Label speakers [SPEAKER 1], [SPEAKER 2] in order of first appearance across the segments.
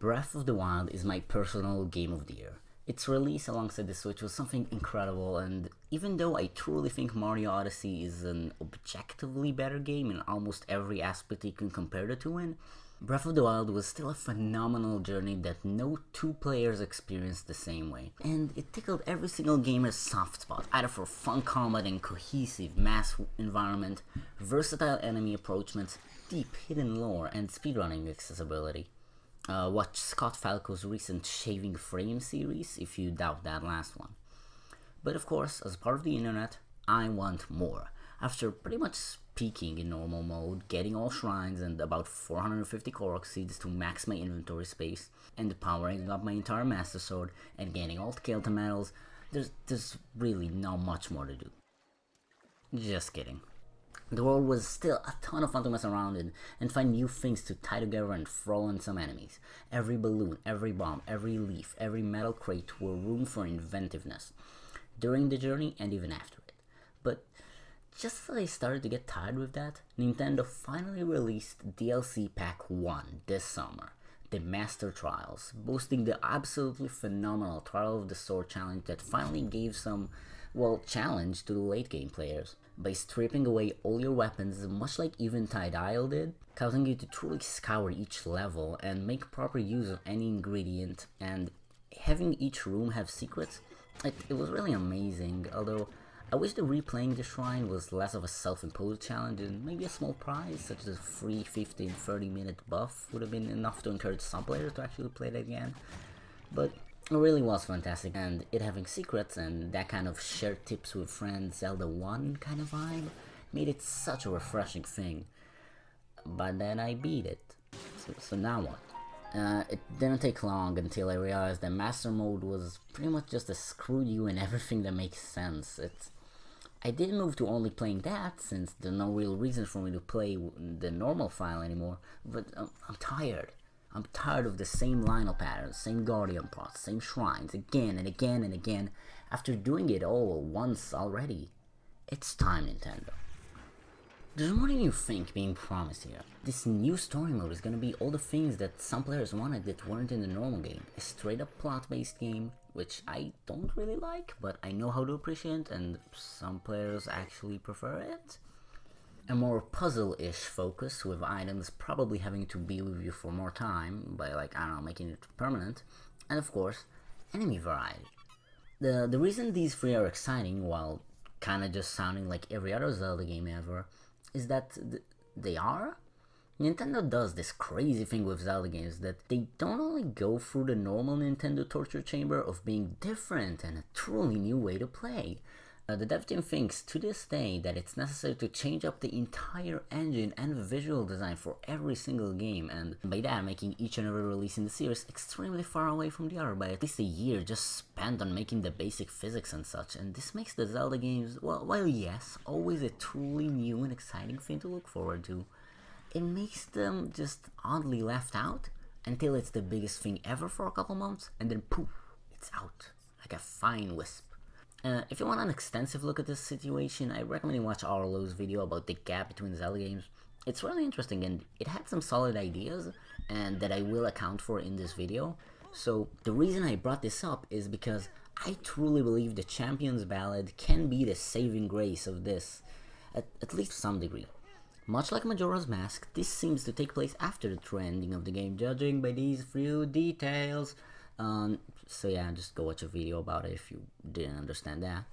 [SPEAKER 1] Breath of the Wild is my personal game of the year. Its release alongside the Switch was something incredible, and even though I truly think Mario Odyssey is an objectively better game in almost every aspect you can compare the two in, Breath of the Wild was still a phenomenal journey that no two players experienced the same way. And it tickled every single gamer's soft spot, either for fun combat and cohesive mass environment, versatile enemy approachments, deep hidden lore, and speedrunning accessibility. Watch Scott Falco's recent Shaving Frame series if you doubt that last one. But of course, as part of the internet, I want more. After pretty much peaking in normal mode, getting all shrines and about 450 Korok seeds to max my inventory space, and powering up my entire Master Sword, and gaining all the Kelta medals, there's really not much more to do. Just kidding. The world was still a ton of fun to mess around in and find new things to tie together and throw on some enemies. Every balloon, every bomb, every leaf, every metal crate were room for inventiveness during the journey and even after it. But just as I started to get tired with that, Nintendo finally released DLC Pack 1 this summer, the Master Trials, boasting the absolutely phenomenal Trial of the Sword challenge that finally gave some, challenge to the late game players. By stripping away all your weapons, much like Eventide Isle did, causing you to truly scour each level and make proper use of any ingredient, and having each room have secrets, it was really amazing, although I wish the replaying the shrine was less of a self-imposed challenge and maybe a small prize, such as a free 15-30 minute buff would have been enough to encourage some players to actually play it again. But it really was fantastic, and it having secrets and that kind of shared tips with friends Zelda 1 kind of vibe made it such a refreshing thing. But then I beat it. So now what? It didn't take long until I realized that Master Mode was pretty much just a screw you and everything that makes sense. I did move to only playing that, since there's no real reason for me to play the normal file anymore, but I'm tired. I'm tired of the same Lionel patterns, same Guardian pots, same shrines, again and again and again, after doing it all once already. It's time, Nintendo. There's more than you think being promised here. This new story mode is gonna be all the things that some players wanted that weren't in the normal game. A straight up plot-based game, which I don't really like, but I know how to appreciate, and some players actually prefer it. A more puzzle-ish focus, with items probably having to be with you for more time, by making it permanent. And of course, enemy variety. The reason these three are exciting, while kinda just sounding like every other Zelda game ever, is that they are? Nintendo does this crazy thing with Zelda games that they don't only go through the normal Nintendo torture chamber of being different and a truly new way to play. The dev team thinks to this day that it's necessary to change up the entire engine and visual design for every single game, and by that making each and every release in the series extremely far away from the other by at least a year just spent on making the basic physics and such. And this makes the Zelda games, while yes, always a truly new and exciting thing to look forward to, it makes them just oddly left out until it's the biggest thing ever for a couple months, and then poof, it's out like a fine wisp. If you want an extensive look at this situation, I recommend you watch Arlo's video about the gap between Zelda games. It's really interesting, and it had some solid ideas, and that I will account for in this video. So the reason I brought this up is because I truly believe the Champion's Ballad can be the saving grace of this, at least to some degree. Much like Majora's Mask, this seems to take place after the true ending of the game, judging by these few details. So yeah, just go watch a video about it if you didn't understand that.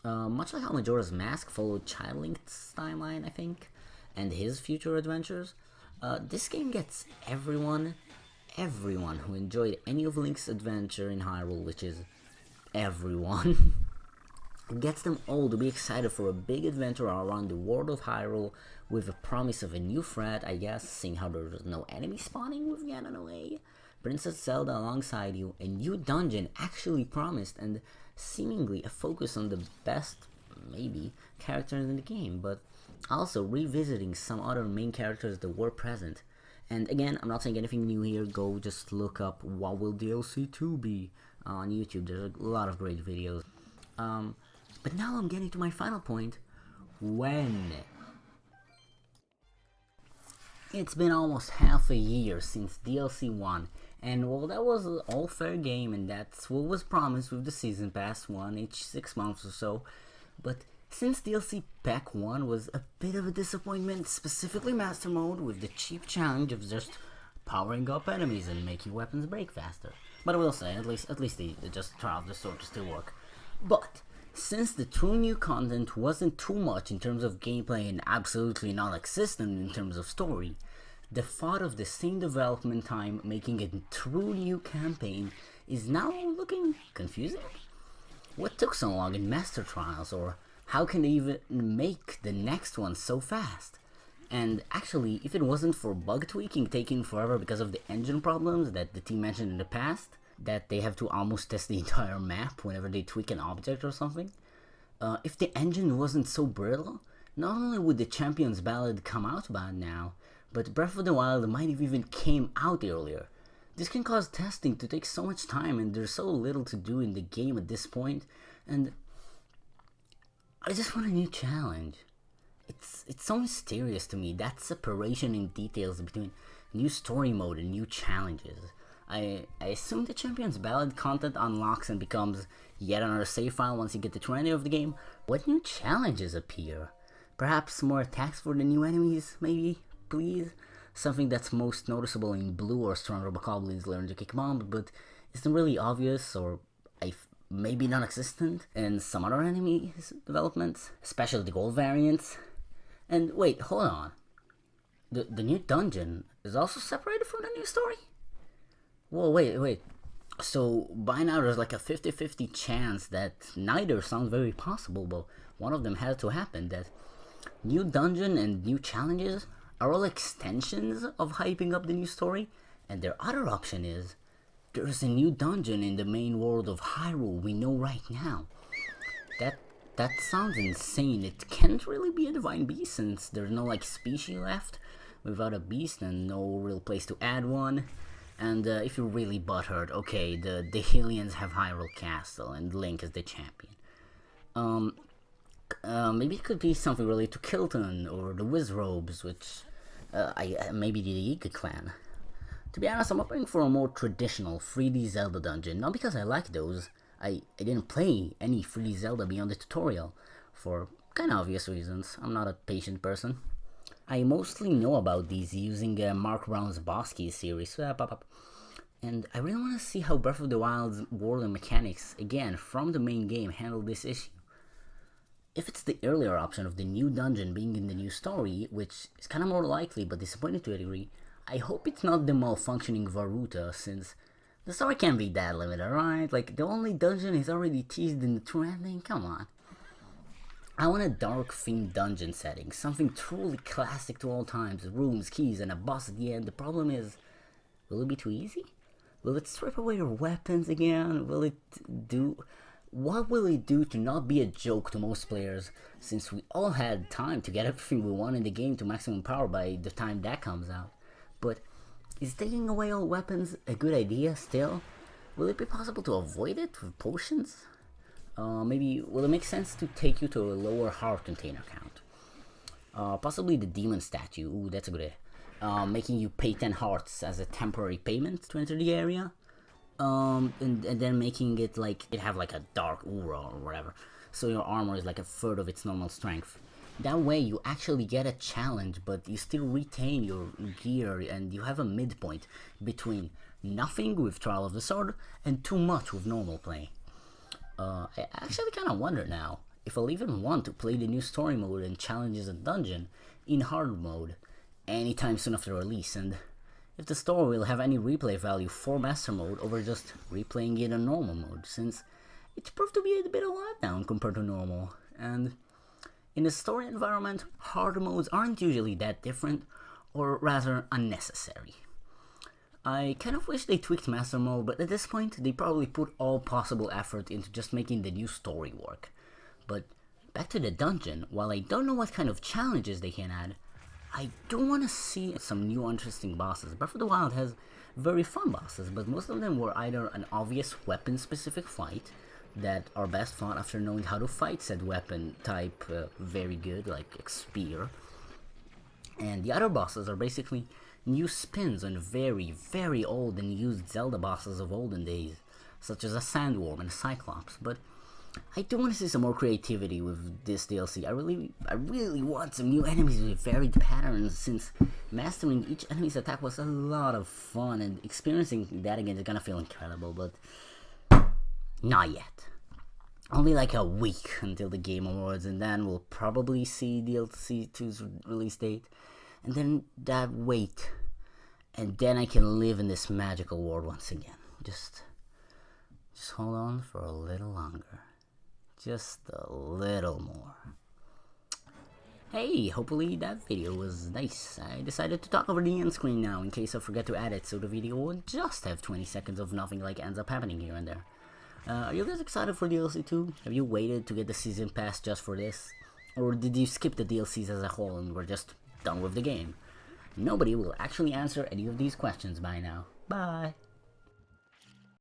[SPEAKER 1] Much like how Majora's Mask followed Child Link's timeline, I think, and his future adventures, this game gets everyone who enjoyed any of Link's adventure in Hyrule, which is everyone, it gets them all to be excited for a big adventure around the world of Hyrule, with a promise of a new threat, I guess, seeing how there's no enemy spawning with Ganon away, Princess Zelda alongside you, a new dungeon actually promised, and seemingly a focus on the best, maybe, characters in the game, but also revisiting some other main characters that were present. And again, I'm not saying anything new here, go just look up what will DLC 2 be on YouTube, there's a lot of great videos. But now I'm getting to my final point, when? It's been almost half a year since DLC 1, and well, that was an all fair game, and that's what was promised with the Season Pass one each 6 months or so. But since DLC Pack 1 was a bit of a disappointment, specifically Master Mode, with the cheap challenge of just powering up enemies and making weapons break faster. But I will say, at least they just Trial of the Sword to still work. But since the true new content wasn't too much in terms of gameplay and absolutely non-existent in terms of story, the thought of the same development time making a true new campaign is now looking confusing. What took so long in Master Trials, or how can they even make the next one so fast? And actually, if it wasn't for bug tweaking taking forever because of the engine problems that the team mentioned in the past, that they have to almost test the entire map whenever they tweak an object or something. If the engine wasn't so brittle, not only would the Champion's Ballad come out bad now, but Breath of the Wild might have even came out earlier. This can cause testing to take so much time, and there's so little to do in the game at this point, and I just want a new challenge. It's so mysterious to me, that separation in details between new story mode and new challenges. I assume the Champion's Ballad content unlocks and becomes yet another save file once you get the trend of the game. What new challenges appear? Perhaps more attacks for the new enemies, maybe? Please? Something that's most noticeable in Blue or stronger Bokoblins learn to kick bombs, but isn't really obvious or maybe non-existent in some other enemy developments, especially the gold variants. And wait, hold on. The new dungeon is also separated from the new story? Whoa, wait. So by now there's like a 50-50 chance that neither sounds very possible, but one of them has to happen. That new dungeon and new challenges are all extensions of hyping up the new story, and their other option is there's a new dungeon in the main world of Hyrule we know right now. That sounds insane. It can't really be a divine beast since there's no like species left without a beast and no real place to add one. And if you're really butthurt, okay, the Hylians have Hyrule Castle and Link is the champion. Maybe it could be something related to Kilton or the Wizrobes, which maybe the Iga clan. To be honest, I'm hoping for a more traditional 3D Zelda dungeon, not because I like those. I didn't play any 3D Zelda beyond the tutorial, for kind of obvious reasons. I'm not a patient person. I mostly know about these using Mark Brown's Boss Keys series, and I really want to see how Breath of the Wild's world and mechanics, again, from the main game, handle this issue. If it's the earlier option of the new dungeon being in the new story, which is kind of more likely but disappointing to a degree, I hope it's not the malfunctioning Varuta, since the story can't be that limited, right? Like, the only dungeon is already teased in the true ending, come on. I want a dark-themed dungeon setting, something truly classic to all times, rooms, keys, and a boss at the end. The problem is, will it be too easy? Will it strip away your weapons again? What will it do to not be a joke to most players, since we all had time to get everything we want in the game to maximum power by the time that comes out? But is taking away all weapons a good idea still? Will it be possible to avoid it with potions? Maybe will it make sense to take you to a lower heart container count? Possibly the demon statue. Ooh, that's a good idea. Making you pay 10 hearts as a temporary payment to enter the area. And then making it like it have like a dark aura or whatever, so your armor is like a third of its normal strength. That way you actually get a challenge, but you still retain your gear, and you have a midpoint between nothing with Trial of the Sword and too much with normal play. I actually kind of wonder now if I'll even want to play the new story mode and challenges and dungeon in hard mode anytime soon after release, and if the story will have any replay value for Master Mode over just replaying it in normal mode, since it's proved to be a bit of a letdown compared to normal. And in a story environment, hard modes aren't usually that different, or rather unnecessary. I kind of wish they tweaked Master Mode, but at this point they probably put all possible effort into just making the new story work. But back to the dungeon, while I don't know what kind of challenges they can add, I do want to see some new interesting bosses. Breath of the Wild has very fun bosses, but most of them were either an obvious weapon-specific fight that are best fought after knowing how to fight said weapon type very good, like spear, And the other bosses are basically new spins on very, very old and used Zelda bosses of olden days, such as a Sandworm and a Cyclops. But I do want to see some more creativity with this DLC. I really want some new enemies with varied patterns, since mastering each enemy's attack was a lot of fun, and experiencing that again is gonna feel incredible, but not yet. Only like a week until the Game Awards, and then we'll probably see DLC 2's release date, and then that wait, and then I can live in this magical world once again. Just hold on for a little longer. Just a little more. Hey, hopefully that video was nice. I decided to talk over the end screen now in case I forget to add it, so the video would just have 20 seconds of nothing like ends up happening here and there. Are you guys excited for DLC 2? Have you waited to get the season pass just for this? Or did you skip the DLCs as a whole and were just done with the game? Nobody will actually answer any of these questions by now. Bye!